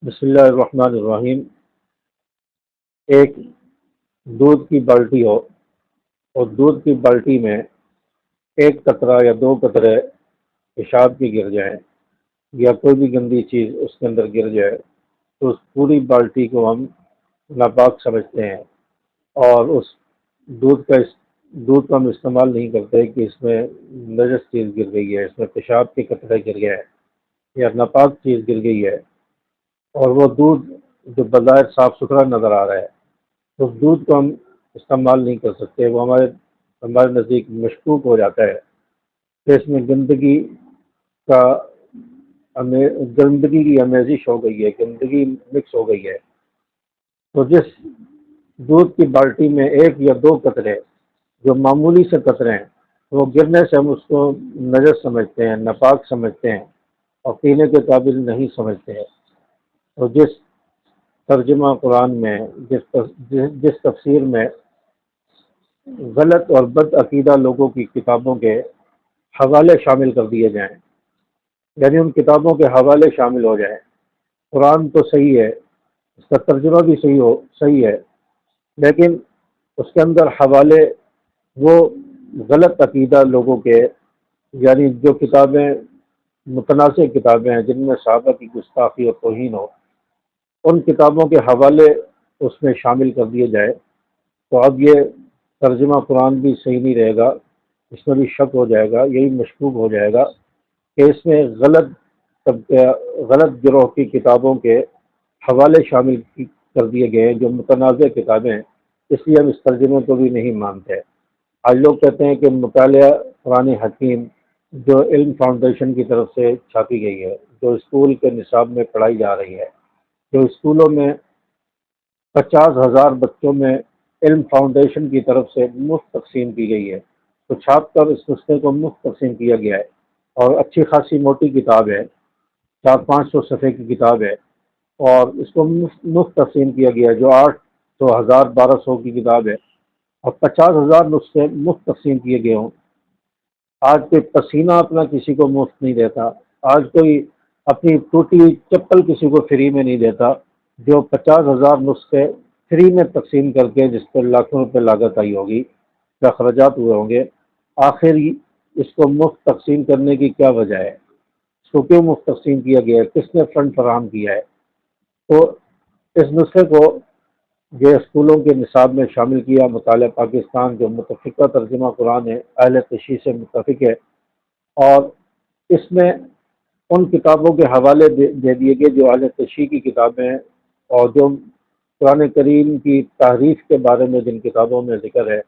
بسم اللہ الرحمن الرحیم۔ ایک دودھ کی بالٹی ہو اور دودھ کی بالٹی میں ایک قطرہ یا دو قطرے پیشاب کی گر جائیں یا کوئی بھی گندی چیز اس کے اندر گر جائے تو اس پوری بالٹی کو ہم ناپاک سمجھتے ہیں، اور اس دودھ کا ہم استعمال نہیں کرتے کہ اس میں نجس چیز گر گئی ہے، اس میں پیشاب کے قطرے گر گئے ہیں یا ناپاک چیز گر گئی ہے، اور وہ دودھ جو بظاہر صاف ستھرا نظر آ رہا ہے اس دودھ کو ہم استعمال نہیں کر سکتے۔ وہ ہمارے نزدیک مشکوک ہو جاتا ہے کہ اس میں کا گندگی کی آمیزش ہو گئی ہے، گندگی مکس ہو گئی ہے۔ تو جس دودھ کی بالٹی میں ایک یا دو قطرے جو معمولی سے قطرے ہیں وہ گرنے سے ہم اس کو نجس سمجھتے ہیں، ناپاک سمجھتے ہیں اور پینے کے قابل نہیں سمجھتے ہیں۔ تو جس ترجمہ قرآن میں جس تفسیر میں غلط اور بد عقیدہ لوگوں کی کتابوں کے حوالے شامل کر دیے جائیں، یعنی ان کتابوں کے حوالے شامل ہو جائیں۔ قرآن تو صحیح ہے، اس کا ترجمہ بھی صحیح ہے، لیکن اس کے اندر حوالے وہ غلط عقیدہ لوگوں کے، یعنی جو کتابیں متنازع کتابیں ہیں جن میں صحابہ کی گستاخی اور توہین ہو، ان کتابوں کے حوالے اس میں شامل کر دیے جائے تو اب یہ ترجمہ قرآن بھی صحیح نہیں رہے گا، اس میں بھی شک ہو جائے گا، یہی مشکوک ہو جائے گا کہ اس میں غلط گروہ کی کتابوں کے حوالے شامل کر دیے گئے ہیں جو متنازع کتابیں ہیں، اس لیے ہم اس ترجمے کو بھی نہیں مانتے۔ آج لوگ کہتے ہیں کہ مطالعہ قرآن حکیم جو علم فاؤنڈیشن کی طرف سے چھاپی گئی ہے، جو اسکول کے نصاب میں پڑھائی جا رہی ہے، جو اسکولوں میں 50,000 بچوں میں علم فاؤنڈیشن کی طرف سے مفت تقسیم کی گئی ہے، تو چھاپ کر اس نسخے کو مفت تقسیم کیا گیا ہے، اور اچھی خاصی موٹی کتاب ہے، 400-500 صفحے کی کتاب ہے، اور اس کو مفت تقسیم کیا گیا ہے، جو 800 1000 1200 کی کتاب ہے، اور 50,000 نسخے مفت تقسیم کیے گئے ہوں۔ آج کوئی پسینہ اپنا کسی کو مفت نہیں دیتا، آج کوئی اپنی ٹوٹی ہوئی چپل کسی کو فری میں نہیں دیتا، جو 50,000 نسخے فری میں تقسیم کر کے جس پر لاکھوں روپے لاگت آئی ہوگی، کیا اخراجات ہوئے ہوں گے، آخر اس کو مفت تقسیم کرنے کی کیا وجہ ہے؟ اس کو کیوں مفت تقسیم کیا گیا ہے؟ کس نے فنڈ فراہم کیا ہے؟ تو اس نسخے کو یہ اسکولوں کے نصاب میں شامل کیا۔ مطالعہ پاکستان جو متفقہ ترجمہ قرآن ہے، اہل تشیع سے متفق ہے، اور اس میں ان کتابوں کے حوالے دے دیے گئے جو اہل تشیع کی کتابیں ہیں، اور جو قرآن کریم کی تحریف کے بارے میں جن کتابوں میں ذکر ہے،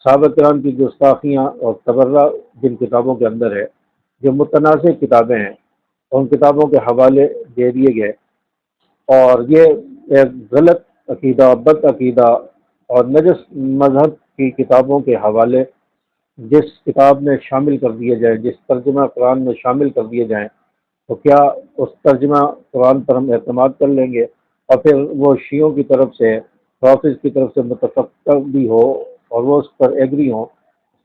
صحابہ کرام کی گستاخیاں اور تبرہ جن کتابوں کے اندر ہے، جو متنازع کتابیں ہیں، ان کتابوں کے حوالے دے دیے گئے، اور یہ ایک غلط عقیدہ، بد عقیدہ اور نجس مذہب کی کتابوں کے حوالے جس کتاب میں شامل کر دیے جائیں، جس ترجمہ قرآن میں شامل کر دیے جائیں، تو کیا اس ترجمہ قرآن پر ہم اعتماد کر لیں گے؟ اور پھر وہ شیعوں کی طرف سے، رافض کی طرف سے متفقہ بھی ہو اور وہ اس پر ایگری ہوں،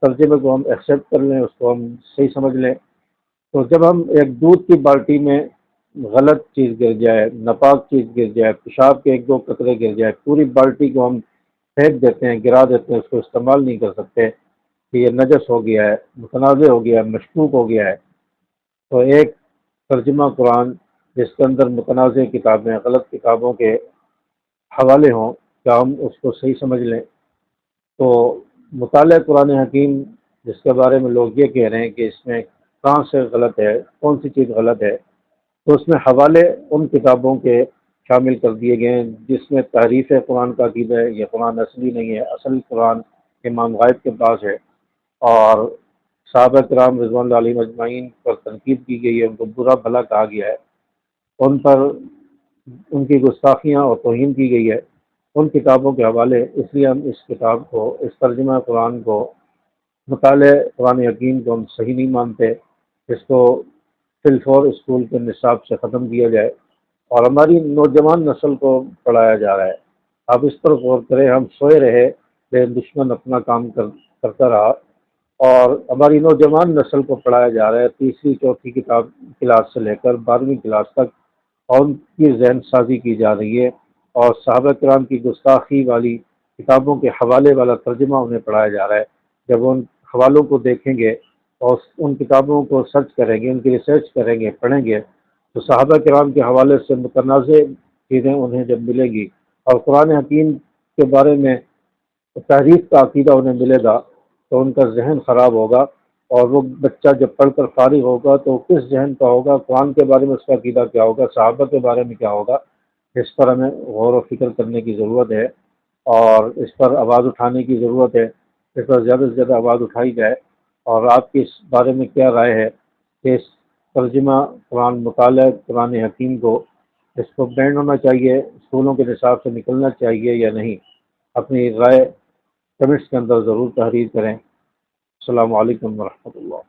ترجمے کو ہم ایکسیپٹ کر لیں، اس کو ہم صحیح سمجھ لیں؟ تو جب ہم ایک دودھ کی بالٹی میں غلط چیز گر جائے، ناپاک چیز گر جائے، پیشاب کے ایک دو قطرے گر جائے، پوری بالٹی کو ہم پھینک دیتے ہیں، گرا دیتے ہیں، اس کو استعمال نہیں کر سکتے کہ یہ نجس ہو گیا ہے، متنازع ہو گیا ہے، مشکوک ہو گیا ہے۔ تو ایک ترجمہ قرآن جس کے اندر متنازع کتابیں، غلط کتابوں کے حوالے ہوں، کیا ہم اس کو صحیح سمجھ لیں؟ تو مطالعہ قرآن حکیم جس کے بارے میں لوگ یہ کہہ رہے ہیں کہ اس میں کہاں سے غلط ہے، کون سی چیز غلط ہے، تو اس میں حوالے ان کتابوں کے شامل کر دیے گئے ہیں جس میں تحریف قرآن کا عقیدہ ہے، یہ قرآن اصلی نہیں ہے، اصل قرآن امام غائب کے پاس ہے، اور صحابہ کرام رضوان اللہ علیہم اجمعین پر تنقید کی گئی ہے، ان کو برا بھلا کہا گیا ہے، ان پر ان کی گستاخیاں اور توہین کی گئی ہے، ان کتابوں کے حوالے۔ اس لیے ہم اس کتاب کو، اس ترجمہ قرآن کو، مطالعہ قرآن حکیم کو ہم صحیح نہیں مانتے، اس کو فی الفور اسکول کے نصاب سے ختم کیا جائے، اور ہماری نوجوان نسل کو پڑھایا جا رہا ہے۔ آپ اس پر غور کریں، ہم سوئے رہے لیکن دشمن اپنا کام کرتا رہا، اور ہماری نوجوان نسل کو پڑھایا جا رہا ہے، تیسری چوتھی کلاس سے لے کر 12ویں کلاس تک اور ان کی ذہن سازی کی جا رہی ہے، اور صحابہ کرام کی گستاخی والی کتابوں کے حوالے والا ترجمہ انہیں پڑھایا جا رہا ہے۔ جب ان حوالوں کو دیکھیں گے اور ان کتابوں کو سرچ کریں گے، ان کی ریسرچ کریں گے، پڑھیں گے، تو صحابہ کرام کے حوالے سے متنازع چیزیں انہیں جب ملے گی اور قرآن حکیم کے بارے میں تحریف کا عقیدہ انہیں ملے گا، تو ان کا ذہن خراب ہوگا، اور وہ بچہ جب پڑھ کر فارغ ہوگا تو کس ذہن کا ہوگا، قرآن کے بارے میں اس کا عقیدہ کیا ہوگا، صحابہ کے بارے میں کیا ہوگا۔ اس پر ہمیں غور و فکر کرنے کی ضرورت ہے، اور اس پر آواز اٹھانے کی ضرورت ہے۔ اس پر زیادہ سے زیادہ آواز اٹھائی جائے۔ اور آپ کی اس بارے میں کیا رائے ہے کہ اس ترجمہ قرآن، مطالعہ قرآن حکیم کو، اس کو بینڈ ہونا چاہیے، اسکولوں کے نصاب سے نکلنا چاہیے یا نہیں؟ اپنی رائے کمنٹس کے اندر ضرور تحریر کریں۔ السلام علیکم ورحمۃ اللہ۔